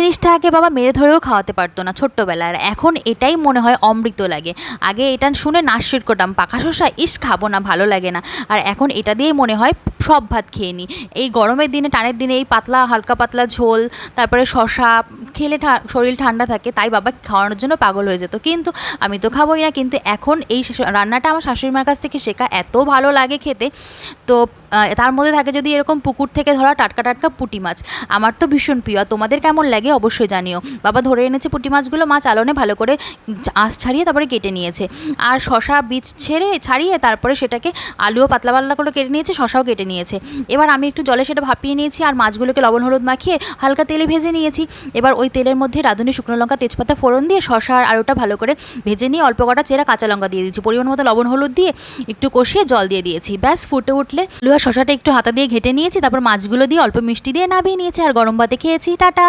জিনিসটা আগে বাবা মেরে ধরেও খাওয়াতে পারতো না ছোট্টবেলায়, আর এখন এটাই মনে হয় অমৃত লাগে। আগে এটা শুনে নাস্যিট করতাম, পাকা শসা ইস খাবো না, ভালো লাগে না, আর এখন এটা দিয়েই মনে হয় সব ভাত খেয়ে নিই। এই গরমের দিনে, টানের দিনে এই পাতলা হালকা পাতলা ঝোল, তারপরে শসা খেলে শরীর ঠান্ডা থাকে, তাই বাবা খাওয়ানোর জন্য পাগল হয়ে যেত, কিন্তু আমি তো খাবোই না। কিন্তু এখন এই রান্নাটা আমার শাশুড়ি মার কাছ থেকে শেখা, এত ভালো লাগে খেতে। তো তার মধ্যে থাকে যদি এরকম পুকুর থেকে ধরা টাটকা টাটকা পুঁটি মাছ, আমার তো ভীষণ প্রিয়। আর তোমাদের কেমন লাগে অবশ্যই জানিও। বাবা ধরে এনেছে পুঁটি মাছগুলো, মা চালনে ভালো করে আঁশ ছাড়িয়ে তারপরে কেটে নিয়েছে, আর শসা বীজ ছাড়িয়ে তারপরে সেটাকে আলুও পাতলা পাতলা করে কেটে নিয়েছে, শসাও কেটে নিয়েছে। এবার আমি একটু জলে সেটা ভাপিয়ে নিয়েছি, আর মাছগুলোকে লবণ হলুদ মাখিয়ে হালকা তেলে ভেজে নিয়েছি। এবার ওই তেলের মধ্যে রাঁধুনি শুকনো লঙ্কা তেজপাতা ফোড়ন দিয়ে শসা আর আলুটা ভালো করে ভেজে নিয়ে অল্প কটা চেরা কাঁচা লঙ্কা দিয়ে দিয়েছি, পরিমাণ মতো লবণ হলুদ দিয়ে একটু কষিয়ে জল দিয়ে দিয়েছি। ব্যাস ফুটে উঠলে আলু আর শসাটা একটু হাতা দিয়ে ঘেটে নিয়েছি, তারপর মাছগুলো দিয়ে অল্প মিষ্টি দিয়ে নামিয়ে নিয়েছি, আর গরম ভাতে খেয়েছি। টাটা।